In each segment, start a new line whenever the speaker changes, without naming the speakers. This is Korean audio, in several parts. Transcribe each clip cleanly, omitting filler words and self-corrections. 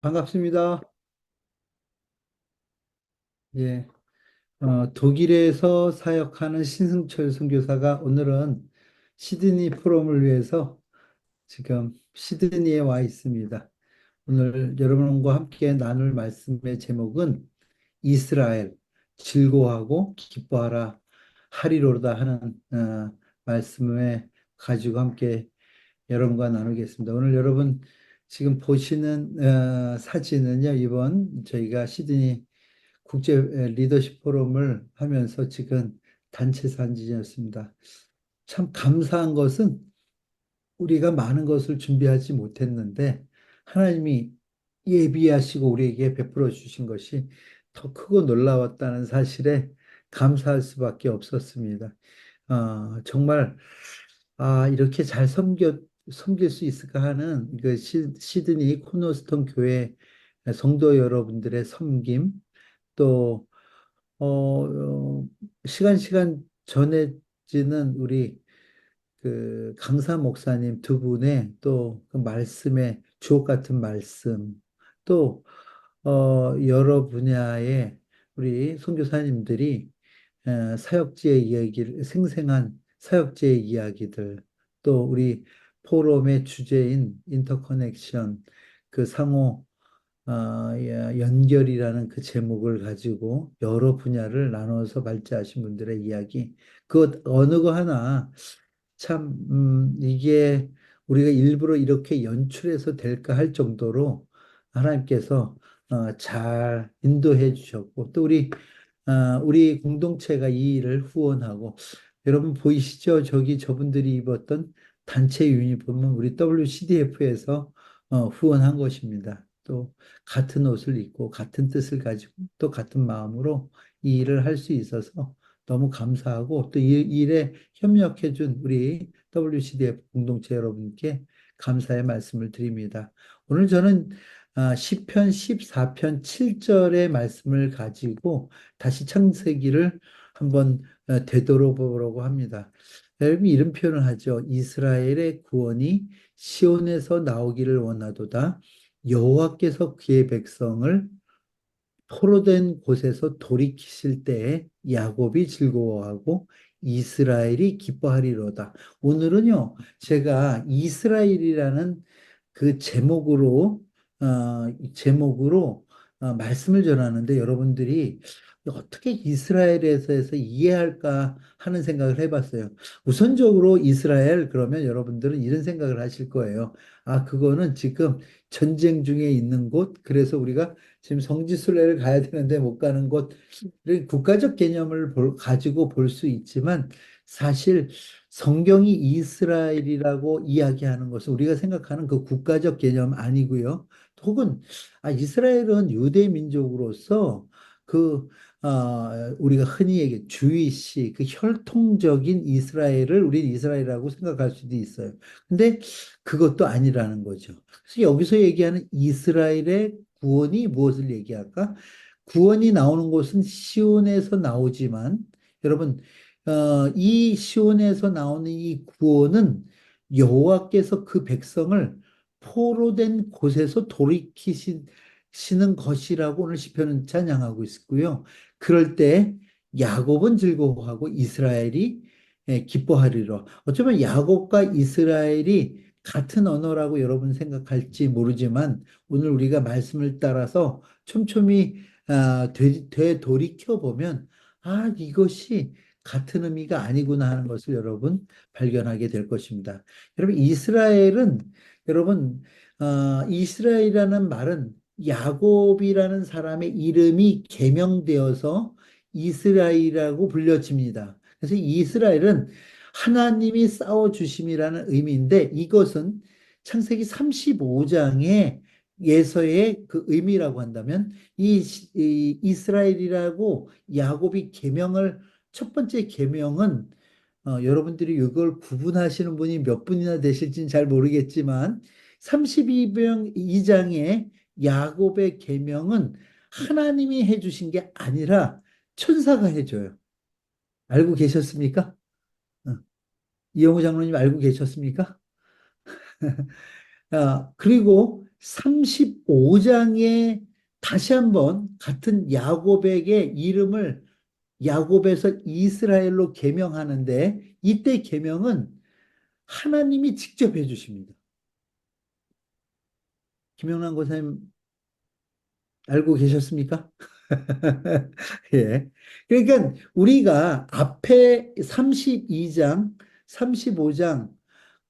반갑습니다. 예, 독일에서 사역하는 신승철 선교사가 오늘은 시드니 포럼을 위해서 지금 시드니에 와 있습니다. 오늘 여러분과 함께 나눌 말씀의 제목은 이스라엘 즐거워하고 기뻐하라 하리로다 하는 말씀을 가지고 함께 여러분과 나누겠습니다. 오늘 여러분 지금 보시는 사진은요, 이번 저희가 시드니 국제 리더십 포럼을 하면서 찍은 단체 사진이었습니다. 참 감사한 것은 우리가 많은 것을 준비하지 못했는데 하나님이 예비하시고 우리에게 베풀어 주신 것이 더 크고 놀라웠다는 사실에 감사할 수밖에 없었습니다. 정말 이렇게 잘 섬길 수 있을까 하는 그 시드니 코너스톤 교회 성도 여러분들의 섬김 또 시간 전해지는 우리 그 강사 목사님 두 분의 또 그 말씀의 주옥 같은 말씀 또 여러 분야의 우리 선교사님들이 사역지의 이야기를 생생한 사역지의 이야기들 또 우리 포럼의 주제인 인터커넥션 그 상호 연결이라는 그 제목을 가지고 여러 분야를 나눠서 발제하신 분들의 이야기, 그 어느 거 하나 참, 이게 우리가 일부러 이렇게 연출해서 될까 할 정도로 하나님께서 잘 인도해 주셨고, 또 우리 공동체가 이 일을 후원하고, 여러분 보이시죠? 저분들이 입었던 단체 유니폼은 우리 WCDF에서 후원한 것입니다. 또 같은 옷을 입고 같은 뜻을 가지고 또 같은 마음으로 이 일을 할 수 있어서 너무 감사하고 또 이 일에 협력해 준 우리 WCDF 공동체 여러분께 감사의 말씀을 드립니다. 오늘 저는 시편 14편 7절의 말씀을 가지고 다시 창세기를 한번 되돌아보려고 합니다. 여러분 이런 표현을 하죠. 이스라엘의 구원이 시온에서 나오기를 원하도다. 여호와께서 그의 백성을 포로된 곳에서 돌이키실 때에 야곱이 즐거워하고 이스라엘이 기뻐하리로다. 오늘은요, 제가 이스라엘이라는 그 제목으로 말씀을 전하는데 여러분들이 어떻게 이스라엘에서 해서 이해할까 하는 생각을 해봤어요. 우선적으로 이스라엘 그러면 여러분들은 이런 생각을 하실 거예요. 그거는 지금 전쟁 중에 있는 곳, 그래서 우리가 지금 성지순례를 가야 되는데 못 가는 곳, 국가적 개념을 가지고 볼 수 있지만 사실 성경이 이스라엘이라고 이야기하는 것은 우리가 생각하는 그 국가적 개념 아니고요. 혹은 이스라엘은 유대 민족으로서 그 우리가 흔히 얘기 주이시 그 혈통적인 이스라엘을 우리 이스라엘이라고 생각할 수도 있어요. 근데 그것도 아니라는 거죠. 그래서 여기서 얘기하는 이스라엘의 구원이 무엇을 얘기할까? 구원이 나오는 곳은 시온에서 나오지만 여러분 이 시온에서 나오는 이 구원은 여호와께서 그 백성을 포로된 곳에서 돌이키시는 것이라고 오늘 시편은 찬양하고 있고요. 그럴 때 야곱은 즐거워하고 이스라엘이 기뻐하리라. 어쩌면 야곱과 이스라엘이 같은 언어라고 여러분 생각할지 모르지만 오늘 우리가 말씀을 따라서 촘촘히 되돌이켜 보면 이것이 같은 의미가 아니구나 하는 것을 여러분 발견하게 될 것입니다. 여러분 이스라엘이라는 말은 야곱이라는 사람의 이름이 개명되어서 이스라엘이라고 불려집니다. 그래서 이스라엘은 하나님이 싸워주심이라는 의미인데 이것은 창세기 35장의 예서의 그 의미라고 한다면 이 이스라엘이라고 야곱이 계명을 첫 번째 계명은 여러분들이 이걸 구분하시는 분이 몇 분이나 되실지는 잘 모르겠지만 32병 2장의 야곱의 계명은 하나님이 해주신 게 아니라 천사가 해줘요. 알고 계셨습니까? 어, 이영우 장로님 알고 계셨습니까? 그리고 35장에 다시 한번 같은 야곱에게 이름을 야곱에서 이스라엘로 개명하는데 이때 개명은 하나님이 직접 해주십니다. 김영란 고사님 알고 계셨습니까? 예. 그러니까 우리가 앞에 32장, 35장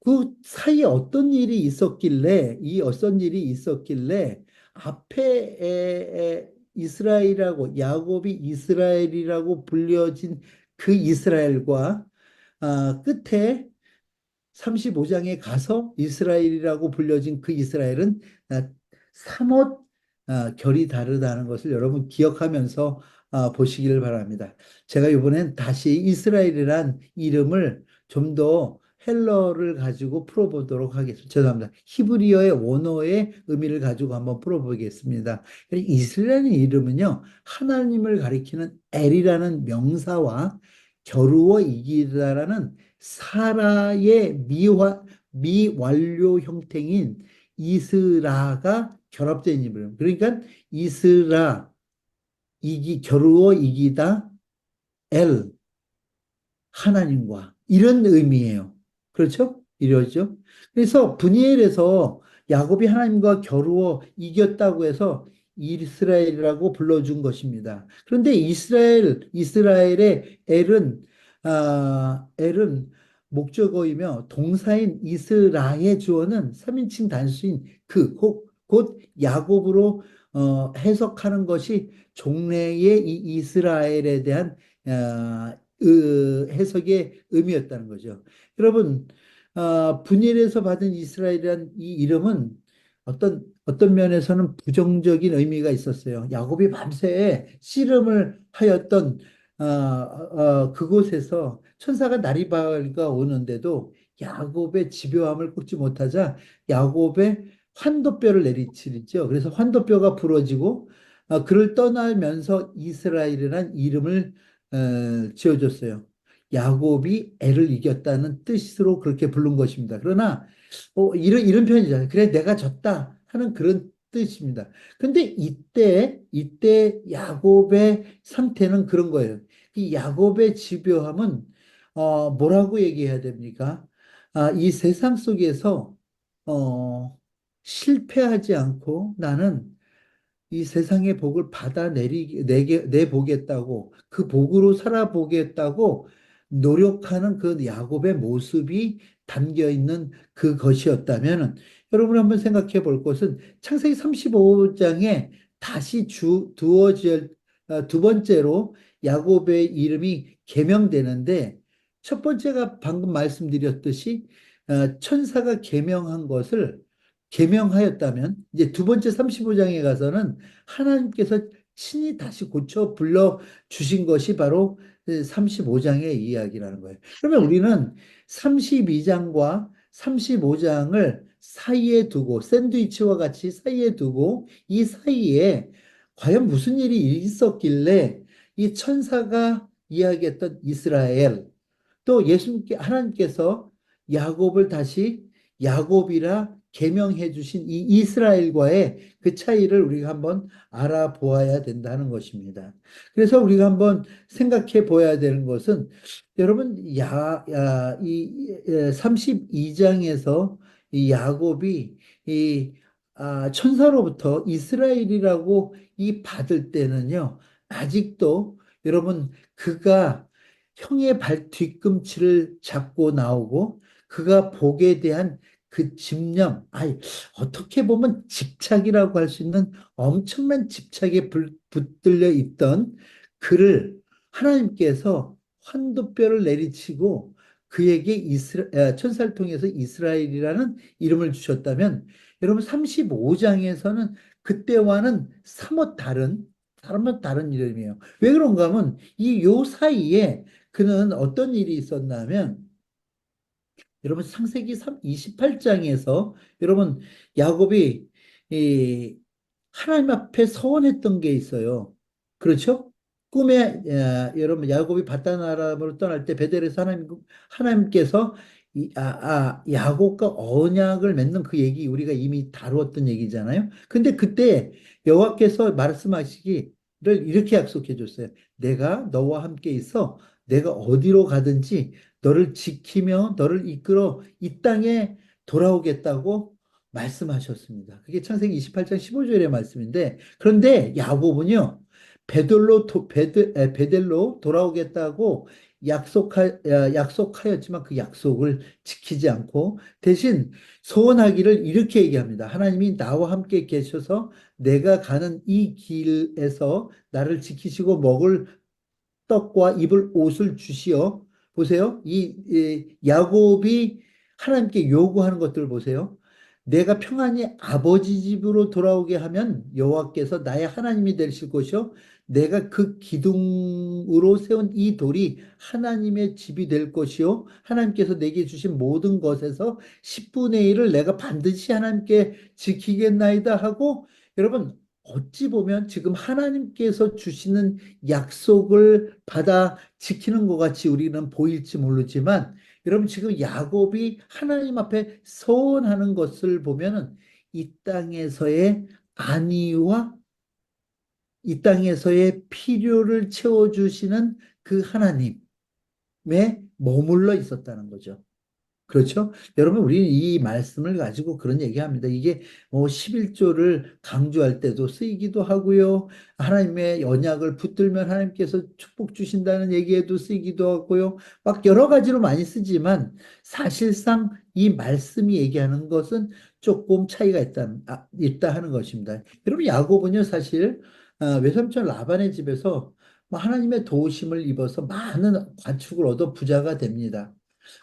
그 사이에 어떤 일이 있었길래 이 어떤 일이 있었길래 앞에 이스라엘이라고 야곱이 이스라엘이라고 불려진 그 이스라엘과 끝에 35장에 가서 이스라엘이라고 불려진 그 이스라엘은 사뭇 결이 다르다는 것을 여러분 기억하면서 보시기를 바랍니다. 제가 이번엔 다시 이스라엘이란 이름을 좀 더 헬러를 가지고 풀어보도록 하겠습니다. 죄송합니다. 히브리어의 원어의 의미를 가지고 한번 풀어보겠습니다. 이스라엘의 이름은요, 하나님을 가리키는 엘이라는 명사와 겨루어 이기다라는 사라의 미완료 형태인 이스라가 결합된 이름. 그러니까 이스라, 겨루어 이기다, 엘, 하나님과 이런 의미예요. 그렇죠? 이러죠. 그래서 분이엘에서 야곱이 하나님과 겨루어 이겼다고 해서 이스라엘이라고 불러준 것입니다. 그런데 이스라엘의 엘은 목적어이며 동사인 이스라의 주어는 3인칭 단수인 곧 야곱으로 해석하는 것이 종래의 이 이스라엘에 대한 해석의 의미였다는 거죠. 여러분, 분일에서 받은 이스라엘이란 이 이름은 어떤 면에서는 부정적인 의미가 있었어요. 야곱이 밤새 씨름을 하였던 그곳에서 천사가 나리바가 오는데도 야곱의 집요함을 꺾지 못하자 야곱의 환도뼈를 내리치죠. 그래서 환도뼈가 부러지고 그를 떠나면서 이스라엘이라는 이름을 지어줬어요. 야곱이 애를 이겼다는 뜻으로 그렇게 부른 것입니다. 그러나 이런 표현이잖아요. 그래 내가 졌다 하는 그런 뜻입니다. 근데 이때 야곱의 상태는 그런 거예요. 이 야곱의 집요함은 뭐라고 얘기해야 됩니까? 이 세상 속에서 어, 실패하지 않고 나는 이 세상의 복을 내보겠다고, 그 복으로 살아보겠다고 노력하는 그 야곱의 모습이 담겨 있는 그것이었다면, 여러분 한번 생각해 볼 것은 창세기 35장에 다시 두 번째로 야곱의 이름이 계명되는데, 첫 번째가 방금 말씀드렸듯이 천사가 계명한 것을 계명하였다면 이제 두 번째 35장에 가서는 하나님께서 친히 다시 고쳐 불러 주신 것이 바로 35장의 이야기라는 거예요. 그러면 우리는 32장과 35장을 사이에 두고 샌드위치와 같이 사이에 두고 이 사이에 과연 무슨 일이 있었길래 이 천사가 이야기했던 이스라엘 또 하나님께서 야곱을 다시 야곱이라 계명해 주신 이 이스라엘과의 그 차이를 우리가 한번 알아보아야 된다는 것입니다. 그래서 우리가 한번 생각해 보아야 되는 것은 여러분 이 32장에서 이 야곱이 이 천사로부터 이스라엘이라고 이 받을 때는요. 아직도 여러분 그가 형의 발 뒤꿈치를 잡고 나오고 그가 복에 대한 그 집념, 어떻게 보면 집착이라고 할 수 있는 엄청난 집착에 붙들려 있던 그를 하나님께서 환도뼈를 내리치고 그에게 천사를 통해서 이스라엘이라는 이름을 주셨다면 여러분 35장에서는 그때와는 사뭇 다른 이름이에요. 왜 그런가 하면 요 사이에 그는 어떤 일이 있었냐면 여러분 창세기 28장에서 여러분 야곱이 이 하나님 앞에 서원했던 게 있어요. 그렇죠? 꿈에 여러분 야곱이 바단 아람으로 떠날 때 베델에서 하나님께서 야곱과 언약을 맺는 그 얘기 우리가 이미 다루었던 얘기잖아요. 근데 그때 여호와께서 말씀하시기를 이렇게 약속해 줬어요. 내가 너와 함께 있어 내가 어디로 가든지 너를 지키며 너를 이끌어 이 땅에 돌아오겠다고 말씀하셨습니다. 그게 창세기 28장 15절의 말씀인데 그런데 야곱은요. 베델로 돌아오겠다고 약속하였지만 그 약속을 지키지 않고 대신 소원하기를 이렇게 얘기합니다. 하나님이 나와 함께 계셔서 내가 가는 이 길에서 나를 지키시고 먹을 떡과 입을 옷을 주시어 보세요. 야곱이 하나님께 요구하는 것들을 보세요. 내가 평안히 아버지 집으로 돌아오게 하면 여호와께서 나의 하나님이 되실 것이요 내가 그 기둥으로 세운 이 돌이 하나님의 집이 될 것이요 하나님께서 내게 주신 모든 것에서 10분의 1을 내가 반드시 하나님께 지키겠나이다 하고 여러분 어찌 보면 지금 하나님께서 주시는 약속을 받아 지키는 것 같이 우리는 보일지 모르지만 여러분 지금 야곱이 하나님 앞에 서원하는 것을 보면은 이 땅에서의 안위와 이 땅에서의 필요를 채워주시는 그 하나님에 머물러 있었다는 거죠. 그렇죠? 여러분, 우리는 이 말씀을 가지고 그런 얘기합니다. 이게 뭐 11조를 강조할 때도 쓰이기도 하고요. 하나님의 언약을 붙들면 하나님께서 축복 주신다는 얘기에도 쓰이기도 하고요. 막 여러 가지로 많이 쓰지만 사실상 이 말씀이 얘기하는 것은 조금 차이가 있다 하는 것입니다. 여러분, 야곱은요, 사실 외삼촌 라반의 집에서 뭐 하나님의 도우심을 입어서 많은 관축을 얻어 부자가 됩니다.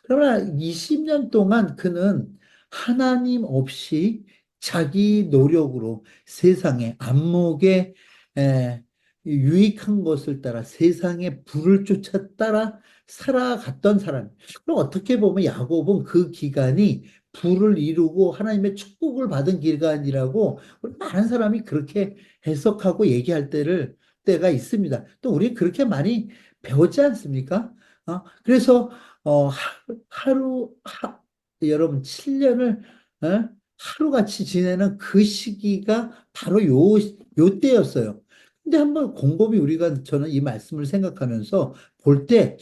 그러나 20년 동안 그는 하나님 없이 자기 노력으로 세상에 안목에 에, 유익한 것을 따라 세상의 부를 쫓아 따라 살아갔던 사람. 그럼 어떻게 보면 야곱은 그 기간이 부를 이루고 하나님의 축복을 받은 기간이라고 많은 사람이 그렇게 해석하고 얘기할 때가 있습니다. 또 우리 그렇게 많이 배웠지 않습니까? 그래서 여러분, 7년을 하루같이 지내는 그 시기가 바로 요 때였어요. 근데 한번 곰곰이 우리가 저는 이 말씀을 생각하면서 볼 때,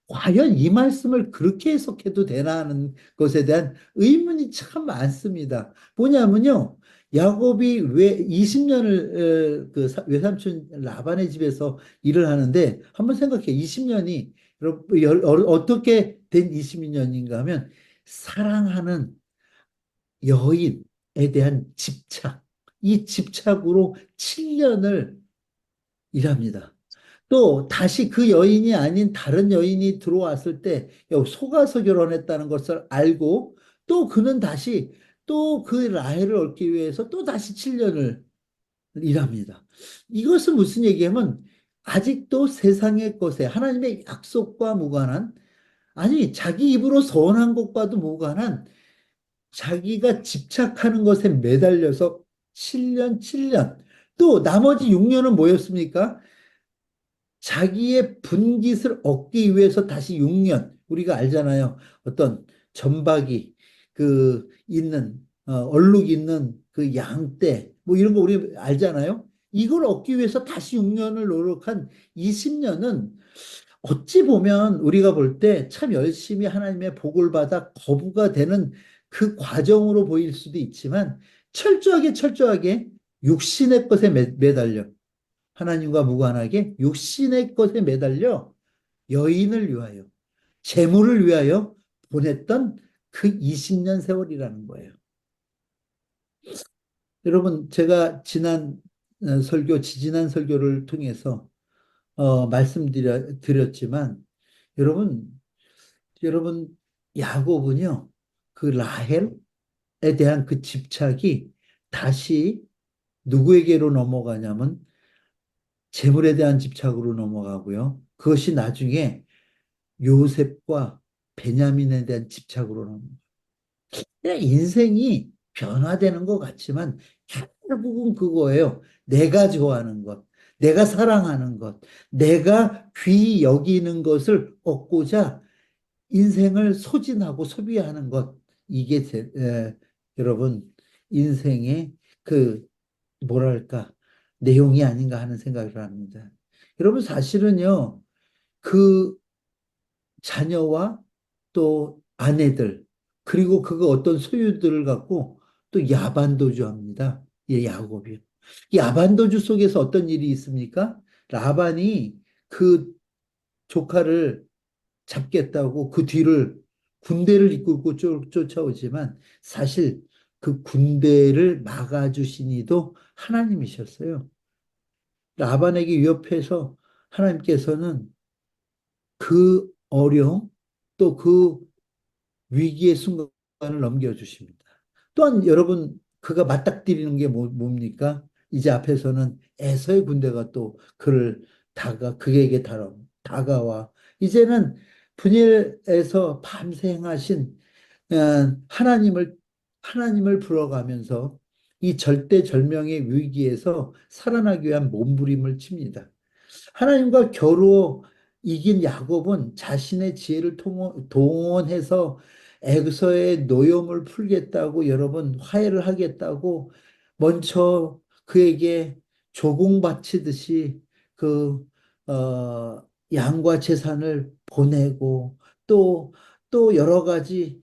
과연 이 말씀을 그렇게 해석해도 되나 하는 것에 대한 의문이 참 많습니다. 뭐냐면요. 야곱이 왜 20년을 외삼촌 라반의 집에서 일을 하는데 한번 생각해. 20년이 어떻게 된 22년인가 하면 사랑하는 여인에 대한 집착, 이 집착으로 7년을 일합니다. 또 다시 그 여인이 아닌 다른 여인이 들어왔을 때 속아서 결혼했다는 것을 알고 또 그는 다시 또 그 라헬을 얻기 위해서 또 다시 7년을 일합니다. 이것은 무슨 얘기냐면 아직도 세상의 것에 하나님의 약속과 무관한 아니, 자기 입으로 서원한 것과도 무관한 자기가 집착하는 것에 매달려서 7년, 7년. 또 나머지 6년은 뭐였습니까? 자기의 분깃을 얻기 위해서 다시 6년. 우리가 알잖아요. 어떤 점박이, 얼룩 있는 그 양떼, 뭐 이런 거 우리 알잖아요. 이걸 얻기 위해서 다시 6년을 노력한 20년은 어찌 보면 우리가 볼 때 참 열심히 하나님의 복을 받아 거부가 되는 그 과정으로 보일 수도 있지만 철저하게 육신의 것에 매달려 하나님과 무관하게 육신의 것에 매달려 여인을 위하여 재물을 위하여 보냈던 그 20년 세월이라는 거예요. 여러분 제가 지지난 설교를 통해서 말씀드렸지만 여러분 여러분, 야곱은요, 그 라헬에 대한 그 집착이 다시 누구에게로 넘어가냐면 재물에 대한 집착으로 넘어가고요. 그것이 나중에 요셉과 베냐민에 대한 집착으로 넘어가요. 인생이 변화되는 것 같지만 결국은 그거예요. 내가 좋아하는 것, 내가 사랑하는 것, 내가 귀히 여기는 것을 얻고자 인생을 소진하고 소비하는 것, 이게 여러분, 인생의 그, 뭐랄까, 내용이 아닌가 하는 생각을 합니다. 여러분, 사실은요, 그 자녀와 또 아내들, 그리고 그거 어떤 소유들을 갖고 또 야반도주 합니다. 예, 야곱이요. 이 야반도주 속에서 어떤 일이 있습니까? 라반이 그 조카를 잡겠다고 그 뒤를 군대를 이끌고 쫓아오지만 사실 그 군대를 막아주신 이도 하나님이셨어요. 라반에게 위협해서 하나님께서는 그 어려움 또 그 위기의 순간을 넘겨주십니다. 또한 여러분 그가 맞닥뜨리는 게 뭡니까? 이제 앞에서는 에서의 군대가 또 그를 그에게 다가와 이제는 분일에서 밤새 행하신 어, 하나님을 하나님을 불어가면서 이 절대절명의 위기에서 살아나기 위한 몸부림을 칩니다. 하나님과 겨루어 이긴 야곱은 자신의 지혜를 동원해서 애서의 노여움을 풀겠다고 여러분 화해를 하겠다고 먼저 그에게 조공 바치듯이 그 양과 재산을 보내고 또 또 여러 가지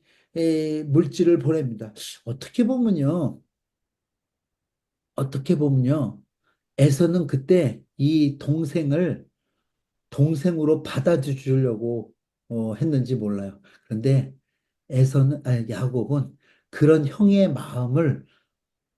물질을 보냅니다. 어떻게 보면요, 어떻게 보면요, 에서는 그때 이 동생으로 받아주려고 했는지 몰라요. 그런데 야곱은 그런 형의 마음을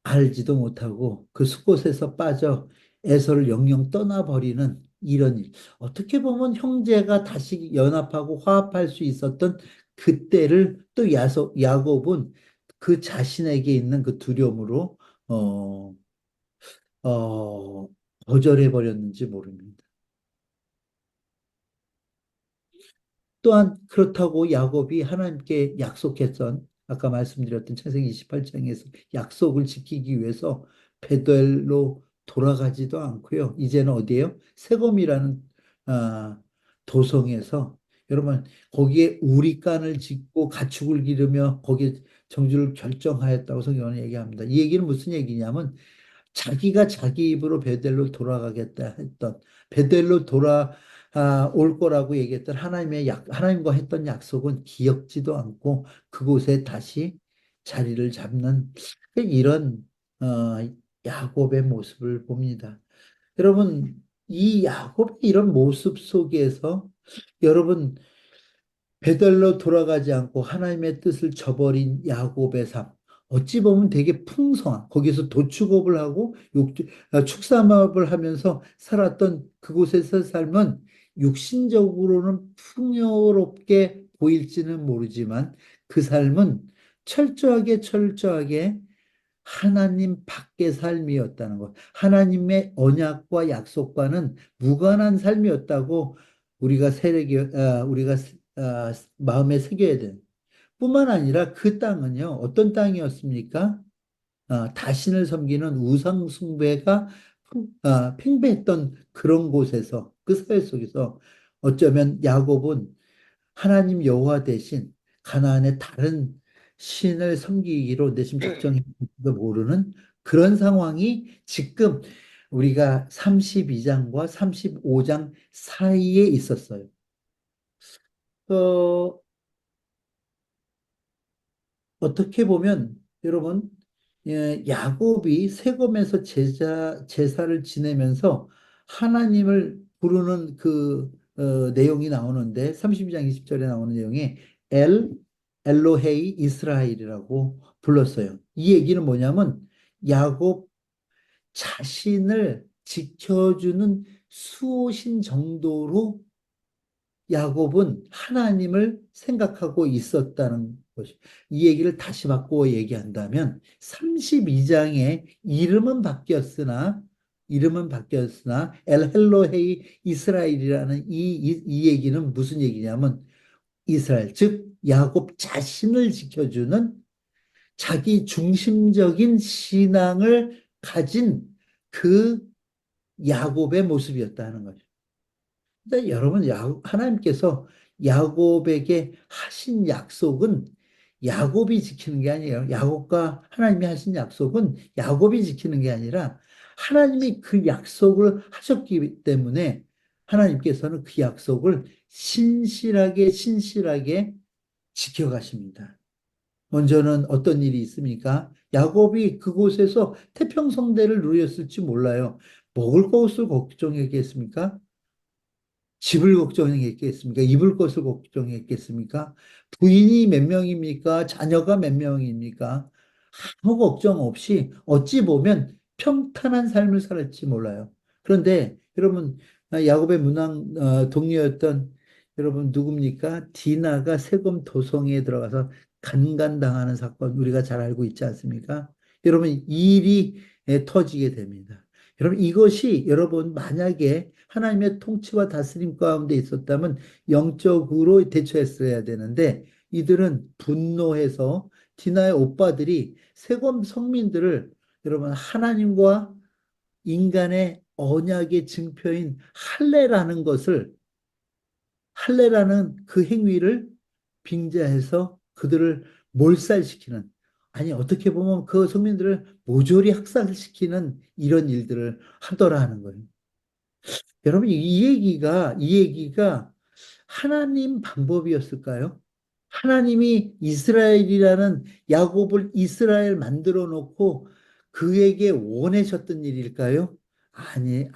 알지도 못하고 그 숲곳에서 빠져 에서를 영영 떠나버리는 이런 일. 어떻게 보면 형제가 다시 연합하고 화합할 수 있었던 그때를 또 야곱은 그 자신에게 있는 그 두려움으로 어, 어, 거절해 버렸는지 모릅니다. 또한 그렇다고 야곱이 하나님께 약속했던 아까 말씀드렸던 창세기 28장에서 약속을 지키기 위해서 베델로 돌아가지도 않고요. 이제는 어디에요? 세검이라는 아, 도성에서 여러분 거기에 우리간을 짓고 가축을 기르며 거기에 정주를 결정하였다고 성경은 얘기합니다. 이 얘기는 무슨 얘기냐면 자기가 자기 입으로 베델로 돌아가겠다 했던 베델로 올 거라고 얘기했던 하나님과 했던 약속은 기억지도 않고 그곳에 다시 자리를 잡는 이런 야곱의 모습을 봅니다. 여러분 이 야곱의 이런 모습 속에서 여러분 베델로 돌아가지 않고 하나님의 뜻을 저버린 야곱의 삶. 어찌 보면 되게 풍성한, 거기서 도축업을 하고 축산업을 하면서 살았던 그곳에서 삶은 육신적으로는 풍요롭게 보일지는 모르지만 그 삶은 철저하게 하나님 밖의 삶이었다는 것. 하나님의 언약과 약속과는 무관한 삶이었다고 우리가 마음에 새겨야 되는. 뿐만 아니라 그 땅은요, 어떤 땅이었습니까? 다신을 섬기는 우상 숭배가 팽배했던 그런 곳에서, 그 사회 속에서 어쩌면 야곱은 하나님 여호와 대신 가나안의 다른 신을 섬기기로 내심 작정했지도 모르는 그런 상황이 지금 우리가 32장과 35장 사이에 있었어요. 어, 어떻게 보면 여러분 야곱이 세겜에서 제사를 지내면서 하나님을 부르는 그 내용이 나오는데 32장 20절에 나오는 내용에 엘 엘로헤이 이스라엘이라고 불렀어요. 이 얘기는 뭐냐면 야곱 자신을 지켜주는 수호신 정도로 야곱은 하나님을 생각하고 있었다는 것이. 이 얘기를 다시 바꾸어 얘기한다면 32장의 이름은 바뀌었으나 엘헬로헤이 이스라엘이라는 이 얘기는 무슨 얘기냐면 이스라엘 즉 야곱 자신을 지켜주는 자기 중심적인 신앙을 가진 그 야곱의 모습이었다는 거죠. 근데 여러분, 하나님께서 야곱에게 하신 약속은 야곱이 지키는 게 아니에요. 야곱과 하나님이 하신 약속은 야곱이 지키는 게 아니라 하나님이 그 약속을 하셨기 때문에 하나님께서는 그 약속을 신실하게 지켜가십니다. 먼저는 어떤 일이 있습니까? 야곱이 그곳에서 태평성대를 누렸을지 몰라요. 먹을 것을 걱정했겠습니까? 집을 걱정했겠습니까? 입을 것을 걱정했겠습니까? 부인이 몇 명입니까? 자녀가 몇 명입니까? 아무 걱정 없이 어찌 보면 평탄한 삶을 살았지 몰라요. 그런데 여러분, 야곱의 문왕 동료였던 여러분 누굽니까? 디나가 세금 도성에 들어가서 간간당하는 사건 우리가 잘 알고 있지 않습니까? 여러분 이 일이 터지게 됩니다. 여러분 이것이 여러분 만약에 하나님의 통치와 다스림 가운데 있었다면 영적으로 대처했어야 되는데 이들은 분노해서 디나의 오빠들이 세겜 성민들을 여러분 하나님과 인간의 언약의 증표인 할례라는 그 행위를 빙자해서 그들을 몰살시키는 아니 어떻게 보면 그 성민들을 모조리 학살시키는 이런 일들을 하더라 하는 거예요. 여러분 이 얘기가 하나님 방법이었을까요? 하나님이 이스라엘이라는 야곱을 이스라엘 만들어 놓고 그에게 원하셨던 일일까요? 아니.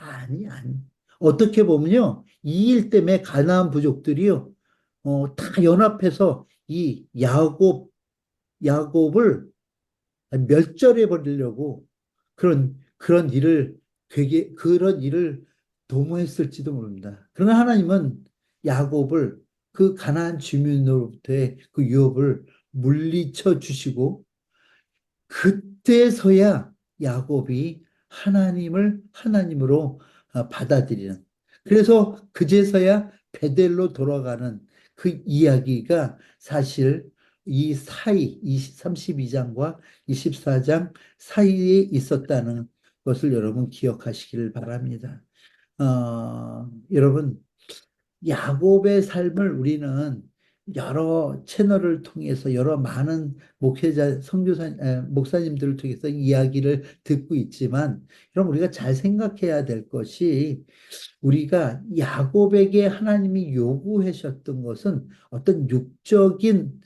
어떻게 보면요. 이 일 때문에 가나안 부족들이요. 다 연합해서 이 야곱을 멸절해 버리려고 그런 일을 도모했을지도 모릅니다. 그러나 하나님은 야곱을 그 가나안 주민으로부터의 그 유업을 물리쳐 주시고 그때서야 야곱이 하나님을 하나님으로 받아들이는 그래서 그제서야 베델로 돌아가는 그 이야기가 사실 이 사이 32장과 24장 사이에 있었다는 것을 여러분 기억하시기를 바랍니다. 여러분 야곱의 삶을 우리는 여러 채널을 통해서 여러 많은 목사님들을 통해서 이야기를 듣고 있지만, 여러분 우리가 잘 생각해야 될 것이 우리가 야곱에게 하나님이 요구하셨던 것은 어떤 육적인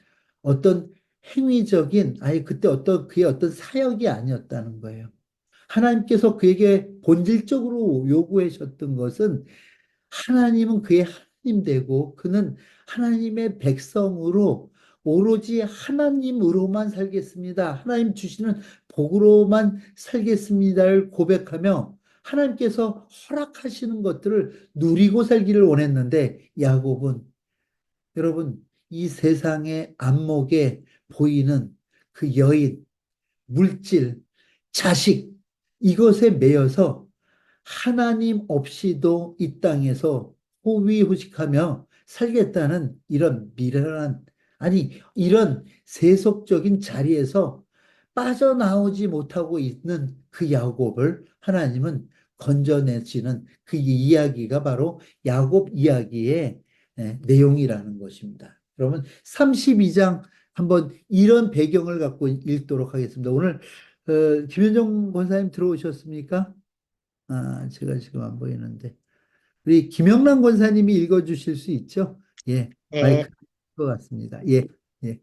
어떤 행위적인 아예 그때 그의 어떤 사역이 아니었다는 거예요. 하나님께서 그에게 본질적으로 요구하셨던 것은 하나님은 그의 하나님 되고 그는 하나님의 백성으로 오로지 하나님으로만 살겠습니다. 하나님 주시는 복으로만 살겠습니다를 고백하며 하나님께서 허락하시는 것들을 누리고 살기를 원했는데 야곱은 여러분 이 세상의 안목에 보이는 그 여인, 물질, 자식 이것에 매여서 하나님 없이도 이 땅에서 호위호식하며 살겠다는 이런 미련한, 아니, 이런 세속적인 자리에서 빠져나오지 못하고 있는 그 야곱을 하나님은 건져내시는 그 이야기가 바로 야곱 이야기의 내용이라는 것입니다. 그러면 32장 한번 이런 배경을 갖고 읽도록 하겠습니다. 오늘 김현정 권사님 들어오셨습니까? 제가 지금 안 보이는데. 우리 김영란 권사님이 읽어주실 수 있죠? 예, 마이크
네.
것 같습니다. 예, 예.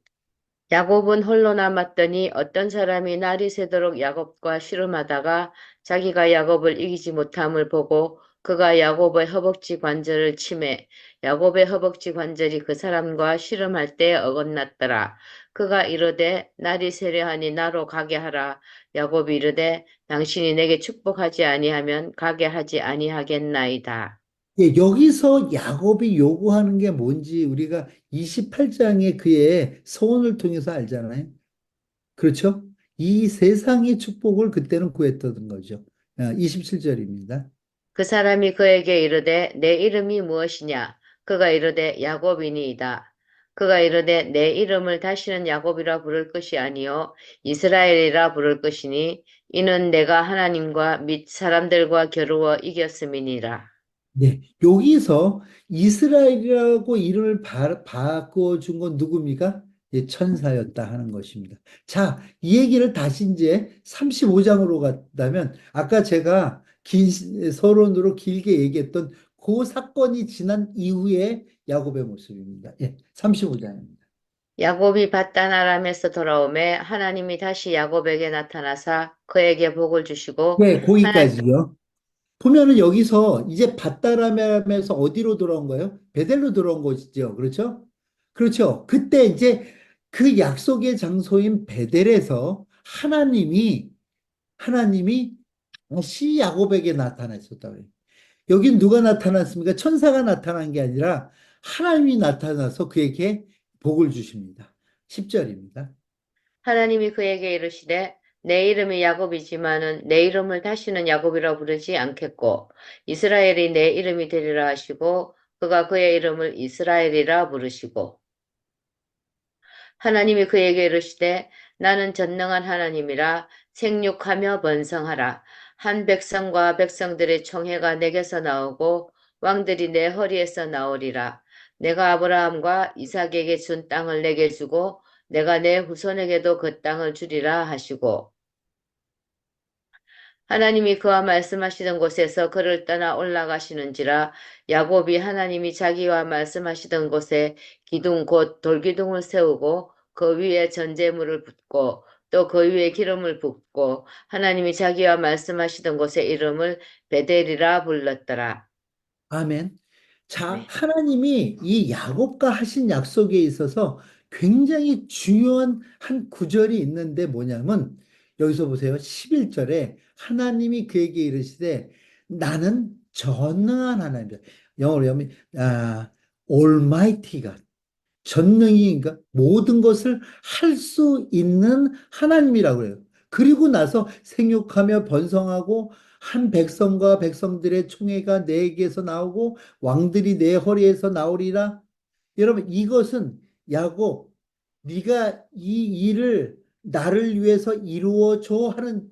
야곱은 홀로 남았더니 어떤 사람이 날이 새도록 야곱과 씨름하다가 자기가 야곱을 이기지 못함을 보고 그가 야곱의 허벅지 관절을 치매 야곱의 허벅지 관절이 그 사람과 씨름할 때 어긋났더라. 그가 이르되 날이 새려하니 나로 가게 하라. 야곱이 이르되 당신이 내게 축복하지 아니하면 가게 하지 아니하겠나이다.
예, 여기서 야곱이 요구하는 게 뭔지 우리가 28장의 그의 서원을 통해서 알잖아요. 그렇죠? 이 세상의 축복을 그때는 구했던 거죠. 27절입니다.
그 사람이 그에게 이르되 내 이름이 무엇이냐? 그가 이르되 야곱이니이다. 그가 이르되 내 이름을 다시는 야곱이라 부를 것이 아니요 이스라엘이라 부를 것이니 이는 내가 하나님과 및 사람들과 겨루어 이겼음이니라.
네, 여기서 이스라엘이라고 이름을 바꿔준 건 누굽니까? 예, 천사였다 하는 것입니다. 자, 이 얘기를 다시 이제 35장으로 갔다면, 아까 제가 긴 서론으로 길게 얘기했던 그 사건이 지난 이후의 야곱의 모습입니다. 예, 35장입니다.
야곱이 밧단 아람에서 돌아오매 하나님이 다시 야곱에게 나타나사 그에게 복을 주시고
네,
하나
거기까지요. 보면은 여기서 이제 밧다람에서 어디로 돌아온 거예요? 베델로 돌아온 것이죠. 그렇죠? 그렇죠. 그때 이제 그 약속의 장소인 베델에서 하나님이 다시 야곱에게 나타나셨다고 해요. 여긴 누가 나타났습니까? 천사가 나타난 게 아니라 하나님이 나타나서 그에게 복을 주십니다. 10절입니다.
하나님이 그에게 이르시되 내 이름이 야곱이지만은 내 이름을 다시는 야곱이라 부르지 않겠고 이스라엘이 내 이름이 되리라 하시고 그가 그의 이름을 이스라엘이라 부르시고 하나님이 그에게 이르시되 나는 전능한 하나님이라 생육하며 번성하라. 한 백성과 백성들의 총회가 내게서 나오고 왕들이 내 허리에서 나오리라. 내가 아브라함과 이삭에게 준 땅을 내게 주고 내가 내 후손에게도 그 땅을 주리라 하시고 하나님이 그와 말씀하시던 곳에서 그를 떠나 올라가시는지라 야곱이 하나님이 자기와 말씀하시던 곳에 기둥 곧 돌기둥을 세우고 그 위에 전제물을 붓고 또 그 위에 기름을 붓고 하나님이 자기와 말씀하시던 곳의 이름을 베델이라 불렀더라.
아멘. 자,
네.
하나님이 이 야곱과 하신 약속에 있어서 굉장히 중요한 한 구절이 있는데 뭐냐면 여기서 보세요. 11절에 하나님이 그에게 이르시되 나는 전능한 하나님이다. 영어로 하면 Almighty God. 전능이인가? 모든 것을 할 수 있는 하나님이라고 해요. 그리고 나서 생육하며 번성하고 한 백성과 백성들의 총회가 내게서 나오고 왕들이 내 허리에서 나오리라. 여러분 이것은 야곱 네가 이 일을 나를 위해서 이루어 줘 하는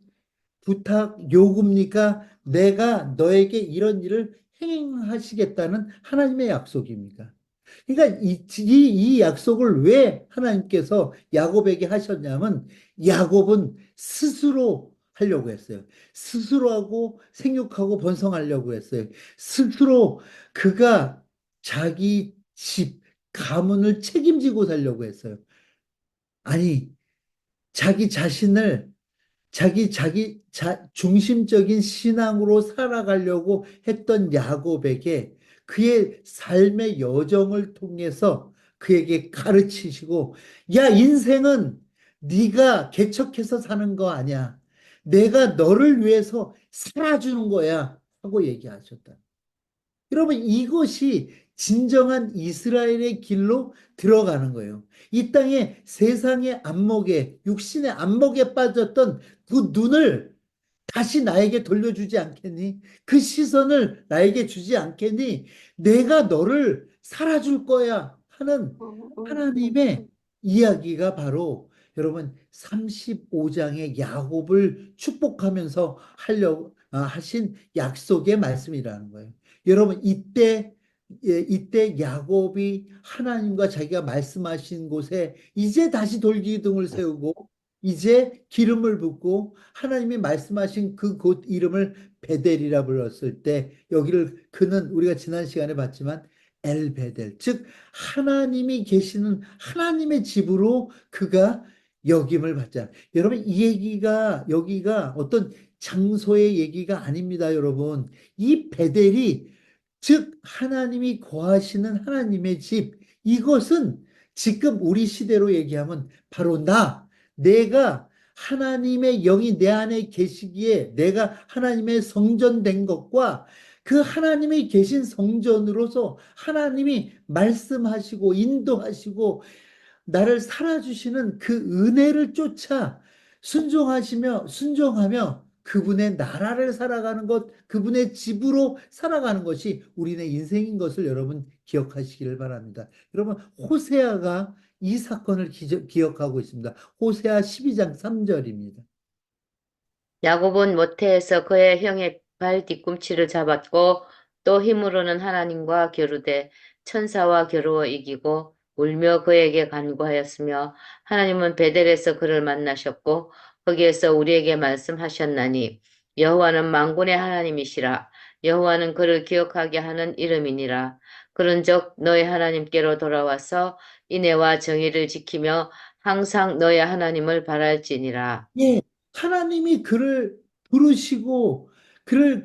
부탁 요구입니까? 내가 너에게 이런 일을 행하시겠다는 하나님의 약속입니까? 그러니까 이 약속을 왜 하나님께서 야곱에게 하셨냐면 야곱은 스스로 하려고 했어요. 스스로 하고 생육하고 번성하려고 했어요. 스스로 그가 자기 집, 가문을 책임지고 살려고 했어요. 아니, 자기 자신을 중심적인 신앙으로 살아가려고 했던 야곱에게 그의 삶의 여정을 통해서 그에게 가르치시고, 야, 인생은 네가 개척해서 사는 거 아니야. 내가 너를 위해서 살아주는 거야. 하고 얘기하셨다. 여러분, 이것이 진정한 이스라엘의 길로 들어가는 거예요. 이 땅에 세상의 안목에, 육신의 안목에 빠졌던 그 눈을 다시 나에게 돌려주지 않겠니? 그 시선을 나에게 주지 않겠니? 내가 너를 살아줄 거야 하는 하나님의 이야기가 바로 여러분 35장의 야곱을 축복하면서 하신 약속의 말씀이라는 거예요. 여러분 이때 야곱이 하나님과 자기가 말씀하신 곳에 이제 다시 돌기둥을 세우고 이제 기름을 붓고 하나님이 말씀하신 그 곳 이름을 베델이라 불렀을 때 여기를 그는 우리가 지난 시간에 봤지만 엘베델 즉 하나님이 계시는 하나님의 집으로 그가 역임을 받자. 여러분 이 얘기가 여기가 어떤 장소의 얘기가 아닙니다, 여러분. 이 베델이 즉 하나님이 거하시는 하나님의 집 이것은 지금 우리 시대로 얘기하면 바로 내가 하나님의 영이 내 안에 계시기에 내가 하나님의 성전 된 것과 그 하나님이 계신 성전으로서 하나님이 말씀하시고 인도하시고 나를 살아주시는 그 은혜를 쫓아 순종하며 그분의 나라를 살아가는 것, 그분의 집으로 살아가는 것이 우리네 인생인 것을 여러분 기억하시기를 바랍니다. 여러분, 호세아가 이 사건을 기억하고 있습니다. 호세아 12장 3절입니다.
야곱은 모태에서 그의 형의 발 뒤꿈치를 잡았고 또 힘으로는 하나님과 겨루되 천사와 겨루어 이기고 울며 그에게 간구하였으며 하나님은 베델에서 그를 만나셨고 거기에서 우리에게 말씀하셨나니 여호와는 만군의 하나님이시라. 여호와는 그를 기억하게 하는 이름이니라. 그런즉 너희 하나님께로 돌아와서 인애와 정의를 지키며 항상 너희 하나님을 바랄지니라.
예, 하나님이 그를 부르시고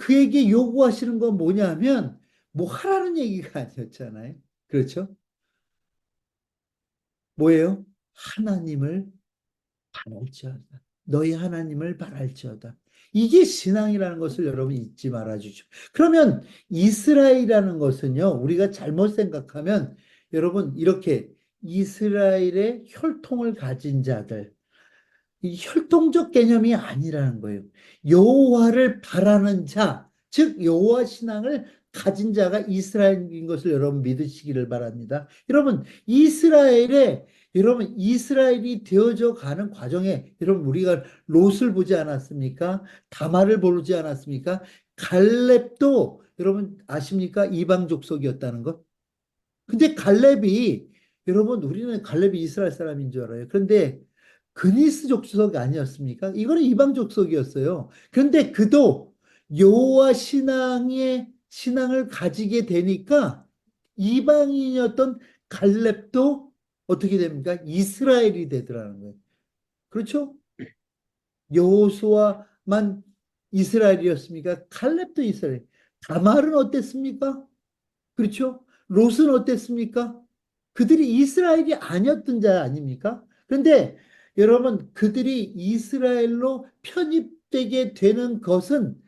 그에게 요구하시는 건 뭐냐면 뭐 하라는 얘기가 아니었잖아요. 그렇죠? 뭐예요? 하나님을 바랄지어다. 너희 하나님을 바랄지어다. 이게 신앙이라는 것을 여러분 잊지 말아주죠. 그러면 이스라엘이라는 것은요, 우리가 잘못 생각하면 여러분 이렇게 이스라엘의 혈통을 가진 자들, 이 혈통적 개념이 아니라는 거예요. 여호와를 바라는 자, 즉 여호와 신앙을 가진 자가 이스라엘인 것을 여러분 믿으시기를 바랍니다. 여러분 이스라엘이 되어져 가는 과정에 여러분 우리가 롯을 보지 않았습니까? 다말을 보지 않았습니까? 갈렙도 여러분 아십니까? 이방 족속이었다는 것. 근데 갈렙이 여러분 우리는 갈렙이 이스라엘 사람인 줄 알아요. 그런데 그니스 족속이 아니었습니까? 이거는 이방 족속이었어요. 그런데 그도 여호와 신앙을 가지게 되니까 이방인이었던 갈렙도 어떻게 됩니까? 이스라엘이 되더라는 거예요. 그렇죠? 여호수아만 이스라엘이었습니까? 칼렙도 이스라엘. 다말은 어땠습니까? 그렇죠? 롯은 어땠습니까? 그들이 이스라엘이 아니었던 자 아닙니까? 그런데 여러분 그들이 이스라엘로 편입되게 되는 것은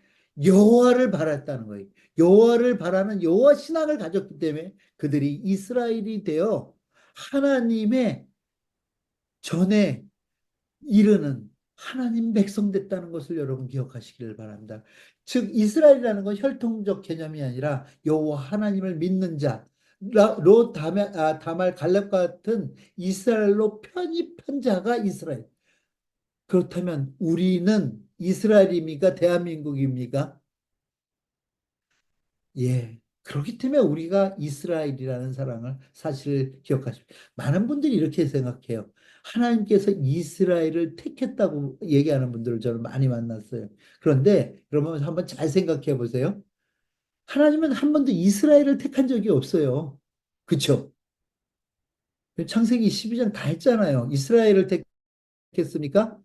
여호와를 바랐다는 거예요. 여호와를 바라는 여호와 신앙을 가졌기 때문에 그들이 이스라엘이 되어 하나님의 전에 이르는 하나님 백성 됐다는 것을 여러분 기억하시기를 바랍니다. 즉 이스라엘이라는 건 혈통적 개념이 아니라 여호와 하나님을 믿는 자, 다말 갈렙 같은 이스라엘로 편입한 자가 이스라엘. 그렇다면 우리는 이스라엘입니까? 대한민국입니까? 예. 그렇기 때문에 우리가 이스라엘이라는 사랑을 사실을 기억하십시오. 많은 분들이 이렇게 생각해요. 하나님께서 이스라엘을 택했다고 얘기하는 분들을 저는 많이 만났어요. 그런데 여러분 한번 잘 생각해 보세요. 하나님은 한 번도 이스라엘을 택한 적이 없어요. 그렇죠? 창세기 12장 다 했잖아요. 이스라엘을 택했습니까?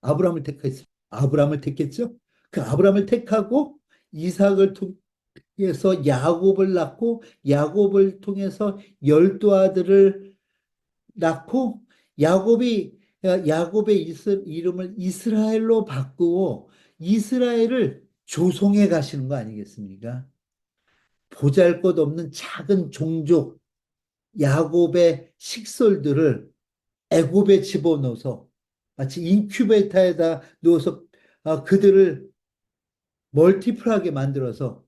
아브라함을 택했습니까? 아브라함을 택했죠? 그 아브라함을 택하고 이삭을 통해서 야곱을 낳고 야곱을 통해서 12 아들을 낳고 야곱이 야곱의 이름을 이스라엘로 바꾸고 이스라엘을 조성해 가시는 거 아니겠습니까? 보잘것없는 작은 종족 야곱의 식솔들을 애굽에 집어넣어서 마치 인큐베이터에다 넣어서 그들을 멀티플하게 만들어서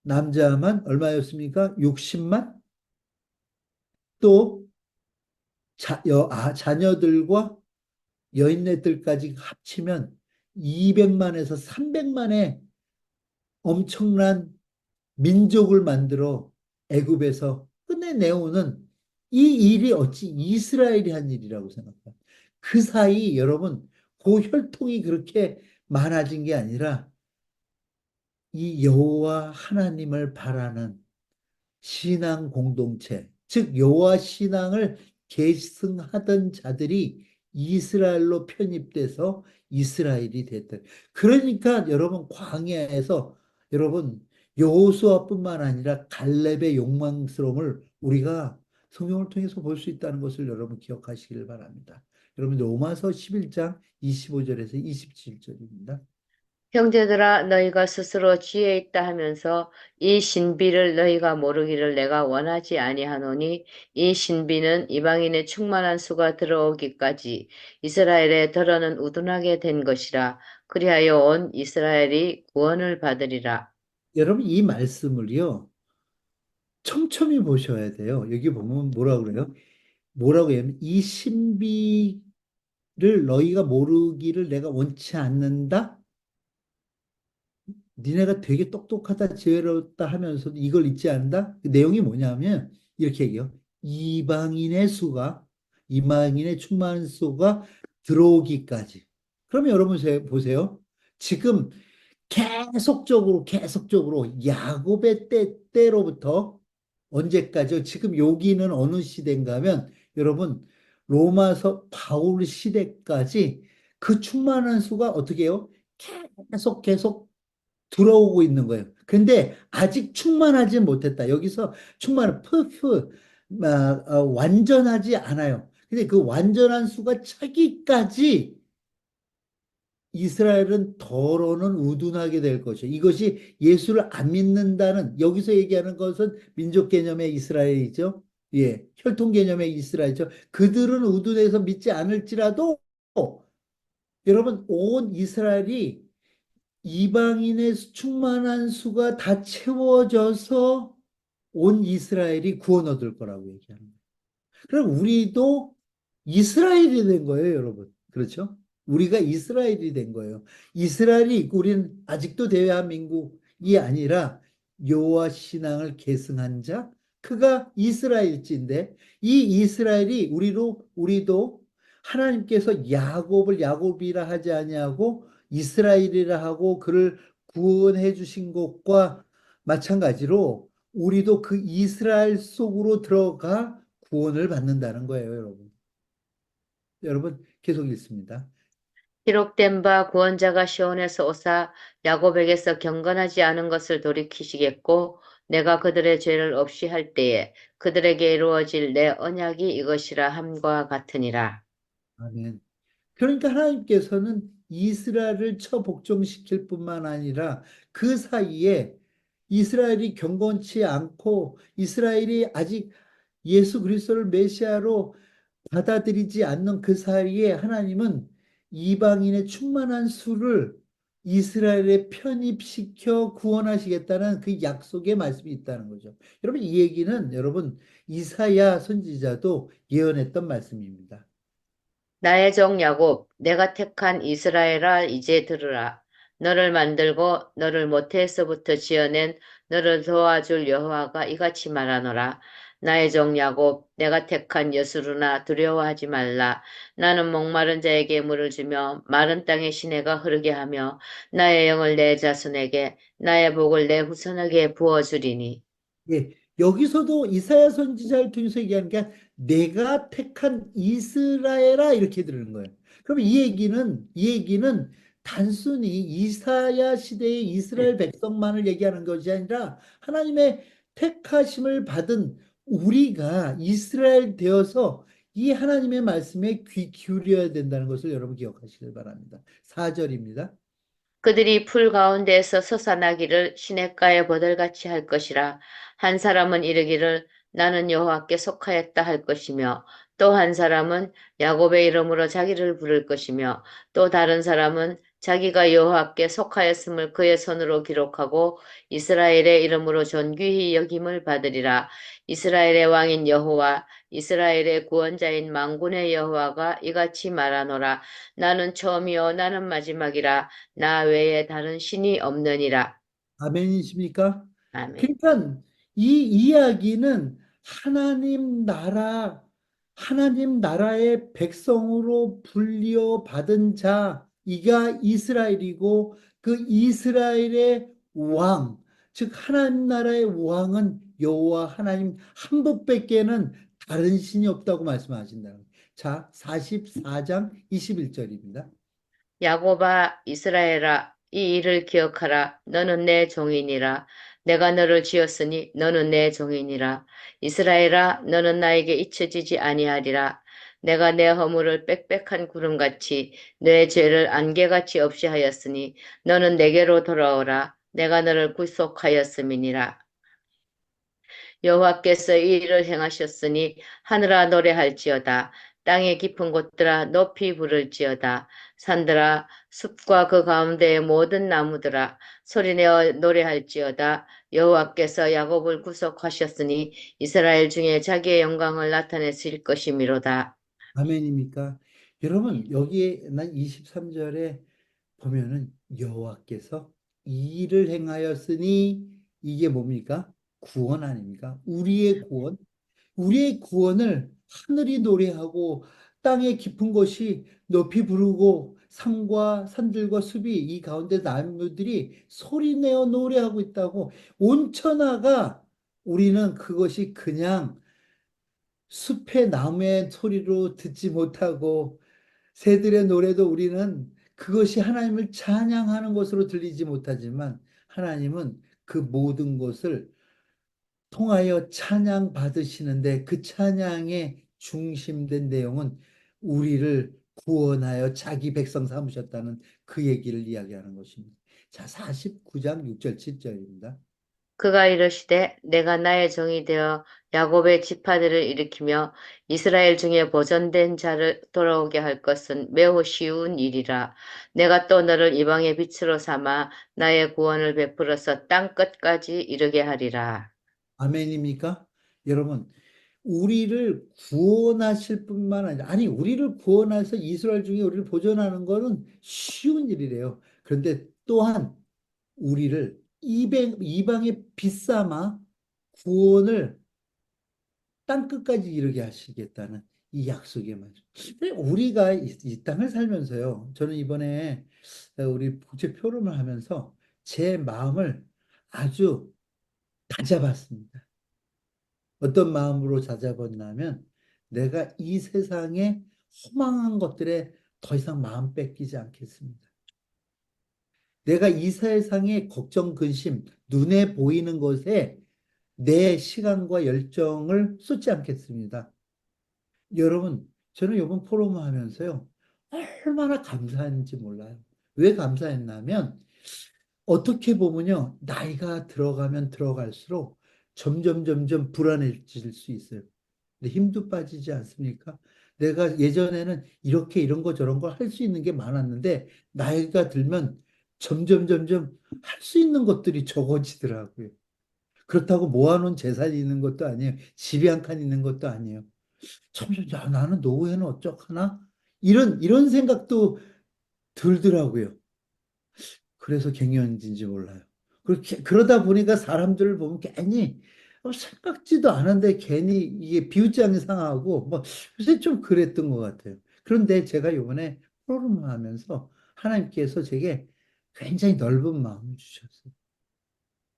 남자만 얼마였습니까? 60만? 또 자녀들과 여인네들까지 합치면 200만에서 300만의 엄청난 민족을 만들어 애굽에서 끝내내오는 이 일이 어찌 이스라엘이 한 일이라고 생각합니다. 그 사이 여러분 그 혈통이 그렇게 많아진 게 아니라 이 여호와 하나님을 바라는 신앙 공동체, 즉 여호와 신앙을 계승하던 자들이 이스라엘로 편입돼서 이스라엘이 됐다. 그러니까 여러분 광야에서 여러분 여호수아뿐만 아니라 갈렙의 욕망스러움을 우리가 성경을 통해서 볼 수 있다는 것을 여러분 기억하시길 바랍니다. 여러분 로마서 11장 25절에서 27절입니다.
형제들아 너희가 스스로 지혜 있다 하면서 이 신비를 너희가 모르기를 내가 원하지 아니하노니 이 신비는 이방인의 충만한 수가 들어오기까지 이스라엘에 더러는 우둔하게 된 것이라. 그리하여 온 이스라엘이 구원을 받으리라.
여러분 이 말씀을요. 촘촘히 보셔야 돼요. 여기 보면 뭐라고 그래요? 뭐라고 해요? 이 신비를 너희가 모르기를 내가 원치 않는다? 니네가 되게 똑똑하다, 지혜롭다 하면서도 이걸 잊지 않는다? 그 내용이 뭐냐면, 이렇게 얘기해요. 이방인의 수가, 이방인의 충만한 수가 들어오기까지. 그러면 여러분 보세요. 지금 계속적으로 야곱의 때로부터 언제까지요? 지금 여기는 어느 시대인가 하면 여러분 로마서 바울 시대까지 그 충만한 수가 어떻게 해요? 계속 들어오고 있는 거예요. 근데 아직 충만하지 못했다. 여기서 완전하지 않아요. 근데 그 완전한 수가 차기까지 이스라엘은 더러는 우둔하게 될 것이요. 이것이 예수를 안 믿는다는, 여기서 얘기하는 것은 민족 개념의 이스라엘이죠. 예, 혈통 개념의 이스라엘이죠. 그들은 우둔해서 믿지 않을지라도 여러분 온 이스라엘이 이방인의 충만한 수가 다 채워져서 온 이스라엘이 구원 얻을 거라고 얘기하는 거예요. 그럼 우리도 이스라엘이 된 거예요, 여러분. 그렇죠? 우리가 이스라엘이 된 거예요. 이스라엘이 있고 우리는 아직도 대한민국이 아니라 여호와 신앙을 계승한 자, 그가 이스라엘지인데 이 이스라엘이 우리도 하나님께서 야곱을 야곱이라 하지 아니하고 이스라엘이라 하고 그를 구원해 주신 것과 마찬가지로 우리도 그 이스라엘 속으로 들어가 구원을 받는다는 거예요, 여러분. 여러분, 계속 읽습니다.
기록된 바 구원자가 시온에서 오사 야곱에게서 경건하지 않은 것을 돌이키시겠고 내가 그들의 죄를 없이 할 때에 그들에게 이루어질 내 언약이 이것이라 함과 같으니라.
아멘. 그러니까 하나님께서는 이스라엘을 처복종시킬 뿐만 아니라 그 사이에 이스라엘이 경건치 않고 이스라엘이 아직 예수 그리스도를 메시아로 받아들이지 않는 그 사이에 하나님은 이방인의 충만한 수를 이스라엘에 편입시켜 구원하시겠다는 그 약속의 말씀이 있다는 거죠. 여러분, 이 얘기는 여러분 이사야 선지자도 예언했던 말씀입니다.
나의 종 야곱, 내가 택한 이스라엘아 이제 들으라. 너를 만들고 너를 모태에서부터 지어낸 너를 도와줄 여호와가 이같이 말하노라. 나의 종 야곱, 내가 택한 여수르나 두려워하지 말라. 나는 목마른 자에게 물을 주며 마른 땅에 시내가 흐르게 하며 나의 영을 내 자손에게 나의 복을 내 후손에게 부어주리니.
예, 여기서도 이사야 선지자를 통해서 얘기하는 게 내가 택한 이스라엘아 이렇게 들은 거예요. 그럼 이 얘기는 단순히 이사야 시대의 이스라엘 백성만을 얘기하는 것이 아니라 하나님의 택하심을 받은 우리가 이스라엘 되어서 이 하나님의 말씀에 귀 기울여야 된다는 것을 여러분 기억하시길 바랍니다. 4절입니다.
그들이 풀 가운데에서 솟아나기를 시냇가에 버들같이 할 것이라. 한 사람은 이르기를 나는 여호와께 속하였다 할 것이며 또 한 사람은 야곱의 이름으로 자기를 부를 것이며 또 다른 사람은 자기가 여호와께 속하였음을 그의 손으로 기록하고 이스라엘의 이름으로 존귀히 여김을 받으리라. 이스라엘의 왕인 여호와 이스라엘의 구원자인 만군의 여호와가 이같이 말하노라. 나는 처음이요 나는 마지막이라. 나 외에 다른 신이 없느니라.
아멘이십니까?
아멘.
그러니까 이 이야기는 하나님 나라의 백성으로 불려 받은 자, 이가 이스라엘이고 그 이스라엘의 왕, 즉 하나님 나라의 왕은 여호와 하나님 한 분밖에는 다른 신이 없다고 말씀하신다는 거예요. 자, 44장 21절입니다.
야곱아 이스라엘아 이 일을 기억하라. 너는 내 종이니라. 내가 너를 지었으니 너는 내 종이니라. 이스라엘아 너는 나에게 잊혀지지 아니하리라. 내가 내 허물을 빽빽한 구름같이 내 죄를 안개같이 없이 하였으니 너는 내게로 돌아오라. 내가 너를 구속하였음이니라. 여호와께서 이 일을 행하셨으니 하늘아 노래할지어다. 땅의 깊은 곳들아 높이 부를지어다. 산들아 숲과 그 가운데의 모든 나무들아 소리내어 노래할지어다. 여호와께서 야곱을 구속하셨으니 이스라엘 중에 자기의 영광을 나타내실 것이미로다.
아멘입니까? 여러분, 여기에 난 23절에 보면은 여호와께서 이 일을 행하였으니 이게 뭡니까? 구원 아닙니까? 우리의 구원. 우리의 구원을 하늘이 노래하고 땅의 깊은 곳이 높이 부르고 산과 산들과 숲이 이 가운데 나무들이 소리내어 노래하고 있다고 온 천하가 우리는 그것이 그냥 숲의 나무의 소리로 듣지 못하고 새들의 노래도 우리는 그것이 하나님을 찬양하는 것으로 들리지 못하지만 하나님은 그 모든 것을 통하여 찬양 받으시는데 그 찬양의 중심된 내용은 우리를 구원하여 자기 백성 삼으셨다는 그 얘기를 이야기하는 것입니다. 자, 49장 6절 7절입니다.
그가 이르시되 내가 나의 종이 되어 야곱의 지파들을 일으키며 이스라엘 중에 보존된 자를 돌아오게 할 것은 매우 쉬운 일이라. 내가 또 너를 이방의 빛으로 삼아 나의 구원을 베풀어서 땅 끝까지 이르게 하리라.
아멘입니까? 여러분, 우리를 구원하실 뿐만 아니라, 아니, 우리를 구원해서 이스라엘 중에 우리를 보존하는 것은 쉬운 일이래요. 그런데 또한 우리를 이방의 빛삼아 구원을 땅끝까지 이르게 하시겠다는 이 약속의 말씀. 근데 우리가 이 땅을 살면서요. 저는 이번에 우리 국제 포럼을 하면서 제 마음을 아주 다잡았습니다. 어떤 마음으로 다잡았냐면 내가 이 세상의 허망한 것들에 더 이상 마음 뺏기지 않겠습니다. 내가 이 세상의 걱정, 근심, 눈에 보이는 것에 내 시간과 열정을 쏟지 않겠습니다. 여러분, 저는 이번 포럼을 하면서요, 얼마나 감사했는지 몰라요. 왜 감사했냐면, 어떻게 보면요, 나이가 들어가면 들어갈수록 점점 불안해질 수 있어요. 근데 힘도 빠지지 않습니까? 내가 예전에는 이렇게 이런 거 저런 거 할 수 있는 게 많았는데, 나이가 들면 점점 할 수 있는 것들이 적어지더라고요. 그렇다고 모아놓은 재산이 있는 것도 아니에요. 집이 한 칸 있는 것도 아니에요. 참, 야, 나는 노후에는 어쩌나? 이런 생각도 들더라고요. 그래서 갱년기인지 몰라요. 그렇게, 그러다 보니까 사람들을 보면 괜히 생각지도 않은데 괜히 이게 비웃장이 상하고, 뭐, 요새 좀 그랬던 것 같아요. 그런데 제가 이번에 프로그램을 하면서 하나님께서 제게 굉장히 넓은 마음을 주셨어요.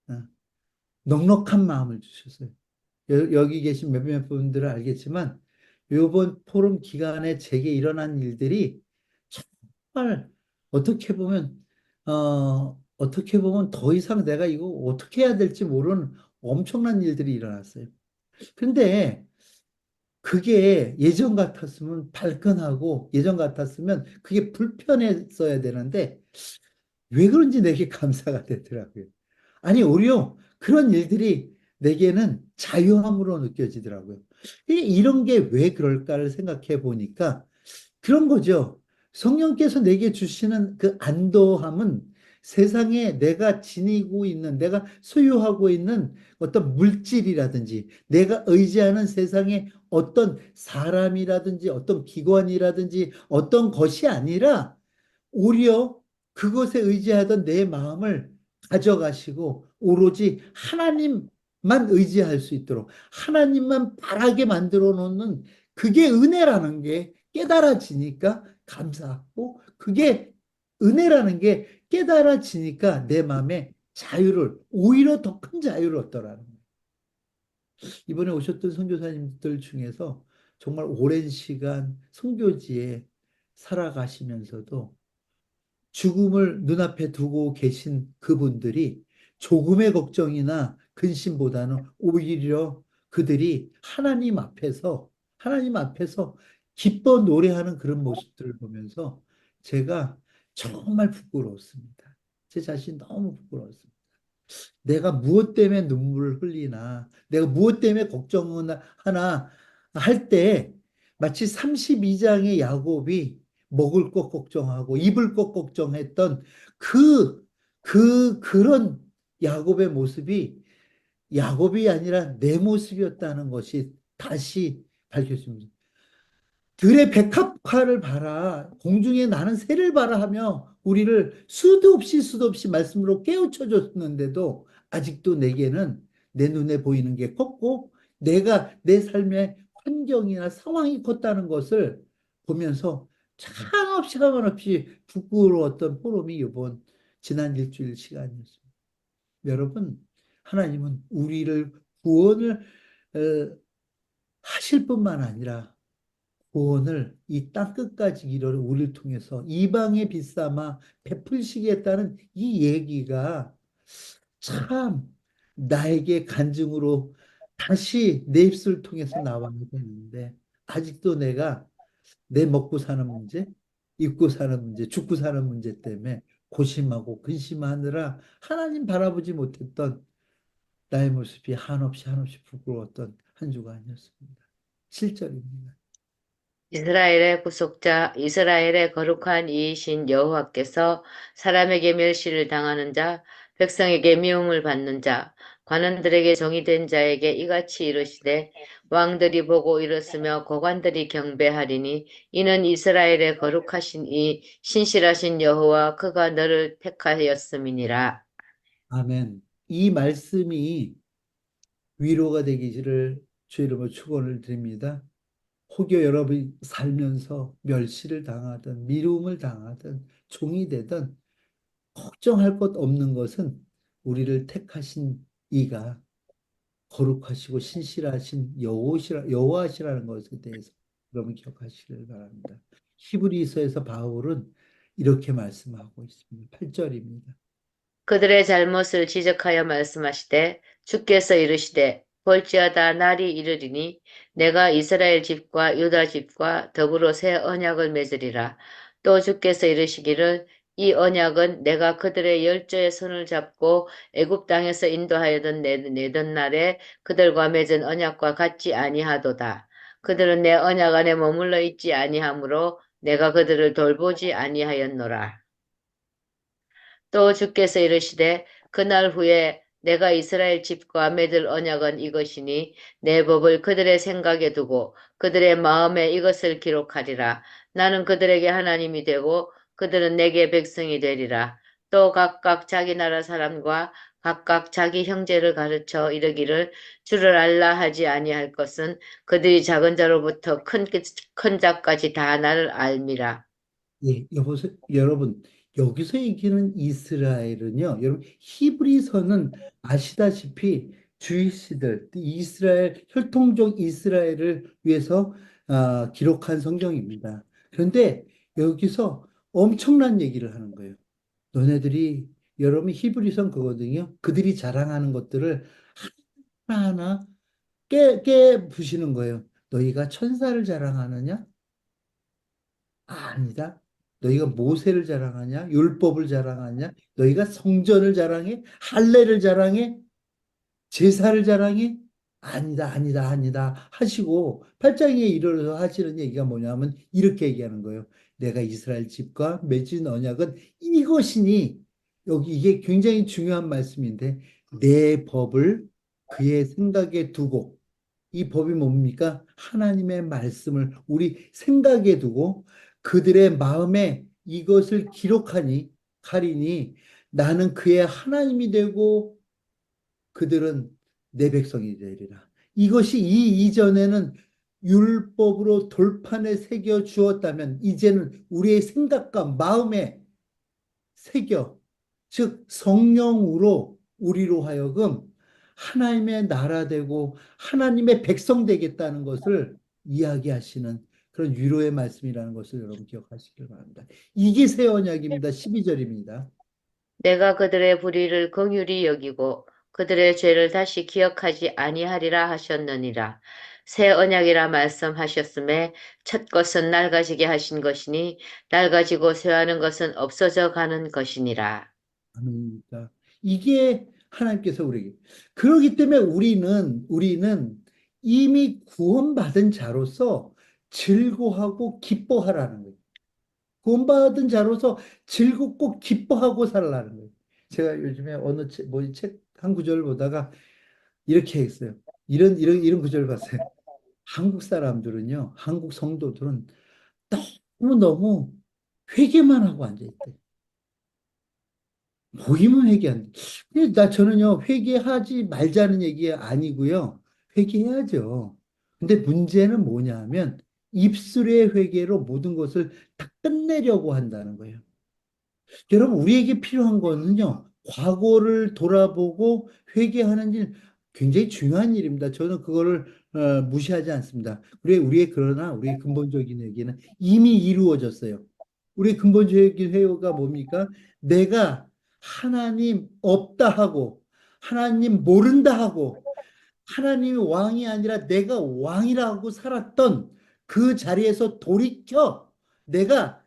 어, 넉넉한 마음을 주셨어요. 여기 계신 몇몇 분들은 알겠지만, 이번 포럼 기간에 제게 일어난 일들이 정말 어떻게 보면, 어떻게 보면 더 이상 내가 이거 어떻게 해야 될지 모르는 엄청난 일들이 일어났어요. 근데 그게 예전 같았으면 발끈하고 예전 같았으면 그게 불편했어야 되는데 왜 그런지 내게 감사가 되더라고요. 아니, 오히려 그런 일들이 내게는 자유함으로 느껴지더라고요. 이런 게 왜 그럴까를 생각해 보니까 그런 거죠. 성령께서 내게 주시는 그 안도함은 세상에 내가 지니고 있는, 내가 소유하고 있는 어떤 물질이라든지, 내가 의지하는 세상의 어떤 사람이라든지, 어떤 기관이라든지, 어떤 것이 아니라, 오히려 그것에 의지하던 내 마음을 가져가시고, 오로지 하나님만 의지할 수 있도록, 하나님만 바라게 만들어 놓는 그게 은혜라는 게 깨달아지니까 감사하고 그게 은혜라는 게 깨달아지니까 내 마음에 자유를 오히려 더 큰 자유를 얻더라는 거예요. 이번에 오셨던 선교사님들 중에서 정말 오랜 시간 선교지에 살아가시면서도 죽음을 눈앞에 두고 계신 그분들이 조금의 걱정이나 근심보다는 오히려 그들이 하나님 앞에서 기뻐 노래하는 그런 모습들을 보면서 제가 정말 부끄러웠습니다. 제 자신 너무 부끄러웠습니다. 내가 무엇 때문에 눈물을 흘리나, 내가 무엇 때문에 걱정을 하나 할 때, 마치 32장의 야곱이 먹을 것 걱정하고 입을 것 걱정했던 그런 야곱의 모습이 야곱이 아니라 내 모습이었다는 것이 다시 밝혀집니다. 들의 백합화를 봐라. 공중에 나는 새를 봐라 하며 우리를 수도 없이 말씀으로 깨우쳐 줬는데도 아직도 내게는 내 눈에 보이는 게 컸고 내가 내 삶의 환경이나 상황이 컸다는 것을 보면서 한없이 부끄러웠던 포럼이 이번 지난 일주일 시간이었습니다. 여러분, 하나님은 우리를 구원을 어, 하실 뿐만 아니라 구원을 이 땅 끝까지 이르러 우리를 통해서 이방의 빛삼아 베풀시겠다는 이 얘기가 참 나에게 간증으로 다시 내 입술을 통해서 나와야 되는데 아직도 내가 내 먹고 사는 문제, 입고 사는 문제, 죽고 사는 문제 때문에 고심하고 근심하느라 하나님 바라보지 못했던 나의 모습이 한없이 부끄러웠던 한 주간이었습니다. 실절입니다.
이스라엘의 구속자, 이스라엘의 거룩한 이이신 여호와께서 사람에게 멸시를 당하는 자, 백성에게 미움을 받는 자, 관원들에게 정의 된 자에게 이같이 이르시되 왕들이 보고 일었으며 고관들이 경배하리니 이는 이스라엘의 거룩하신 이 신실하신 여호와 그가 너를 택하였음이니라.
아멘. 이 말씀이 위로가 되기를 주 이름으로 축원을 드립니다. 혹여 여러분이 살면서 멸시를 당하든 미움을 당하든 종이 되든 걱정할 것 없는 것은 우리를 택하신 이가 거룩하시고 신실하신 여호와시라는 것에 대해서 여러분 기억하시길 바랍니다. 히브리서에서 바울은 이렇게 말씀하고 있습니다. 8절입니다.
그들의 잘못을 지적하여 말씀하시되 주께서 이르시되 볼지어다 날이 이르리니 내가 이스라엘 집과 유다 집과 더불어 새 언약을 맺으리라. 또 주께서 이르시기를 이 언약은 내가 그들의 열조의 손을 잡고 애굽 땅에서 인도하여던 내던 날에 그들과 맺은 언약과 같지 아니하도다. 그들은 내 언약 안에 머물러 있지 아니하므로 내가 그들을 돌보지 아니하였노라. 또 주께서 이르시되 그날 후에 내가 이스라엘 집과 맺을 언약은 이것이니 내 법을 그들의 생각에 두고 그들의 마음에 이것을 기록하리라. 나는 그들에게 하나님이 되고 그들은 내게 백성이 되리라. 또 각각 자기 나라 사람과 각각 자기 형제를 가르쳐 이르기를 주를 알라 하지 아니할 것은 그들이 작은 자로부터 큰 자까지 다 나를 알미라.
예, 여러분, 여기서 얘기하는 이스라엘은요, 여러분, 히브리서는 아시다시피 주이시들, 이스라엘, 혈통적 이스라엘을 위해서 기록한 성경입니다. 그런데 여기서 엄청난 얘기를 하는 거예요. 너네들이, 여러분, 히브리서는 그거거든요. 그들이 자랑하는 것들을 하나하나 부시는 거예요. 너희가 천사를 자랑하느냐? 아니다. 너희가 모세를 자랑하냐? 율법을 자랑하냐? 너희가 성전을 자랑해? 할례를 자랑해? 제사를 자랑해? 아니다 하시고 8장에 이르러서 하시는 얘기가 뭐냐면 이렇게 얘기하는 거예요. 내가 이스라엘 집과 맺은 언약은 이것이니 여기 이게 굉장히 중요한 말씀인데 내 법을 그의 생각에 두고 이 법이 뭡니까? 하나님의 말씀을 우리 생각에 두고 그들의 마음에 이것을 기록하니 가리니 나는 그의 하나님이 되고 그들은 내 백성이 되리라. 이것이 이 이전에는 율법으로 돌판에 새겨 주었다면 이제는 우리의 생각과 마음에 새겨 즉 성령으로 우리로 하여금 하나님의 나라 되고 하나님의 백성 되겠다는 것을 이야기하시는 그런 위로의 말씀이라는 것을 여러분 기억하시길 바랍니다. 이게 새 언약입니다. 12절입니다.
내가 그들의 불의를 긍휼히 여기고 그들의 죄를 다시 기억하지 아니하리라 하셨느니라. 새 언약이라 말씀하셨음에 첫 것은 낡아지게 하신 것이니 낡아지고 쇠하는 것은 없어져 가는 것이니라.
아멘입니다. 이게 하나님께서 우리에게 그렇기 때문에 우리는 이미 구원받은 자로서 즐거워하고 기뻐하라는 거예요. 구원받은 자로서 즐겁고 기뻐하고 살라는 거예요. 제가 요즘에 어느 책 한 구절을 보다가 이렇게 했어요. 이런 구절을 봤어요. 한국 사람들은요, 한국 성도들은 너무너무 회개만 하고 앉아있대. 모이면 회개한. 근데 저는요, 회개하지 말자는 얘기 아니고요. 회개해야죠. 근데 문제는 뭐냐 면 입술의 회개로 모든 것을 다 끝내려고 한다는 거예요. 여러분, 우리에게 필요한 거는요, 과거를 돌아보고 회개하는 일 굉장히 중요한 일입니다. 저는 그거를 무시하지 않습니다. 그러나 우리의 근본적인 회개는 이미 이루어졌어요. 우리의 근본적인 회개가 뭡니까? 내가 하나님 없다 하고, 하나님 모른다 하고, 하나님이 왕이 아니라 내가 왕이라고 살았던 그 자리에서 돌이켜 내가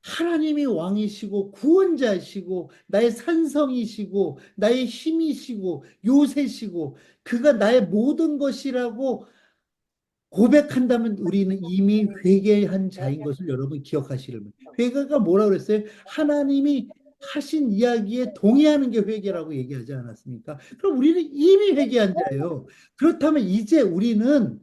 하나님이 왕이시고 구원자이시고 나의 산성이시고 나의 힘이시고 요새시고 그가 나의 모든 것이라고 고백한다면 우리는 이미 회개한 자인 것을 여러분 기억하시길 바랍니다. 회개가 뭐라 그랬어요? 하나님이 하신 이야기에 동의하는 게 회개라고 얘기하지 않았습니까? 그럼 우리는 이미 회개한 자예요. 그렇다면 이제 우리는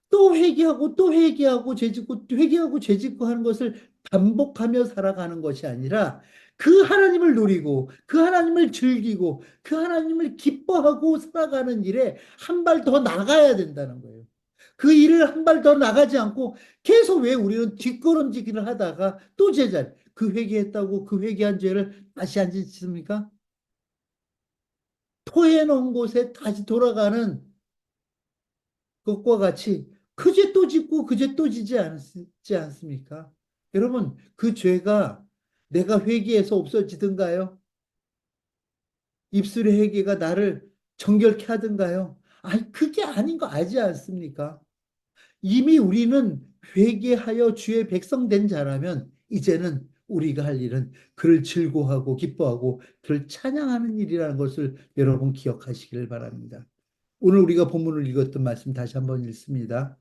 또 회개하고 또 회개하고 죄짓고 또 회개하고 죄짓고 하는 것을 반복하며 살아가는 것이 아니라 그 하나님을 누리고 그 하나님을 즐기고 그 하나님을 기뻐하고 살아가는 일에 한 발 더 나가야 된다는 거예요. 그 일을 한 발 더 나가지 않고 계속 왜 우리는 뒷걸음지기를 하다가 또 제자리 그 회개했다고 그 회개한 죄를 다시 안 짓습니까? 토해놓은 곳에 다시 돌아가는 것과 같이 그제 또 짓고 그제 또 지지 않습니까? 여러분, 그 죄가 내가 회개해서 없어지든가요? 입술의 회개가 나를 정결케 하든가요? 아니, 그게 아닌 거 알지 않습니까? 이미 우리는 회개하여 주의 백성 된 자라면 이제는 우리가 할 일은 그를 즐거워하고 기뻐하고 그를 찬양하는 일이라는 것을 여러분 기억하시기를 바랍니다. 오늘 우리가 본문을 읽었던 말씀 다시 한번 읽습니다.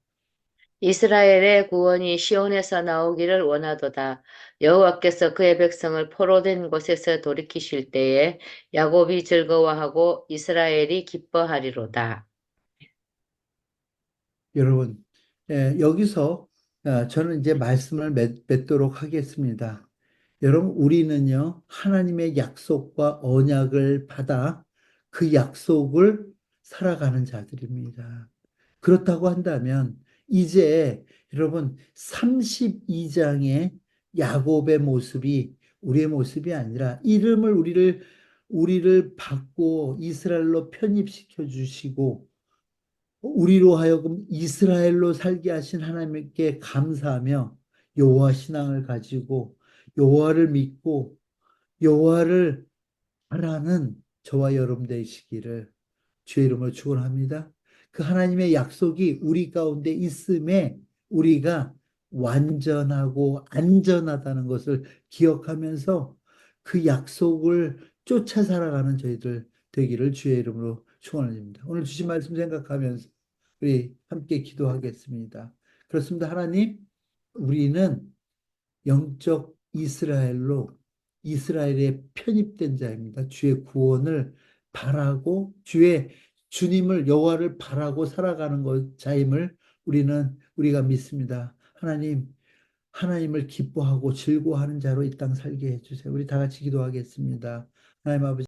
이스라엘의 구원이 시온에서 나오기를 원하도다. 여호와께서 그의 백성을 포로된 곳에서 돌이키실 때에 야곱이 즐거워하고 이스라엘이 기뻐하리로다.
여러분, 여기서 저는 이제 말씀을 맺도록 하겠습니다. 여러분, 우리는요, 하나님의 약속과 언약을 받아 그 약속을 살아가는 자들입니다. 그렇다고 한다면, 이제 여러분, 32장의 야곱의 모습이 우리의 모습이 아니라 우리를 받고 이스라엘로 편입시켜 주시고 우리로 하여금 이스라엘로 살게 하신 하나님께 감사하며 여호와 신앙을 가지고 여호와를 믿고 여호와를 바라는 저와 여러분 되시기를 주의 이름으로 축원합니다. 그 하나님의 약속이 우리 가운데 있음에 우리가 완전하고 안전하다는 것을 기억하면서 그 약속을 쫓아 살아가는 저희들 되기를 주의 이름으로 축원합니다. 오늘 주신 말씀 생각하면서 우리 함께 기도하겠습니다. 그렇습니다. 하나님, 우리는 영적 이스라엘로 이스라엘에 편입된 자입니다. 주의 구원을 바라고 주님을 여호와를 바라고 살아가는 것 자임을 우리가 믿습니다. 하나님을 기뻐하고 즐거워하는 자로 이 땅 살게 해주세요. 우리 다 같이 기도하겠습니다. 하나님 아버지.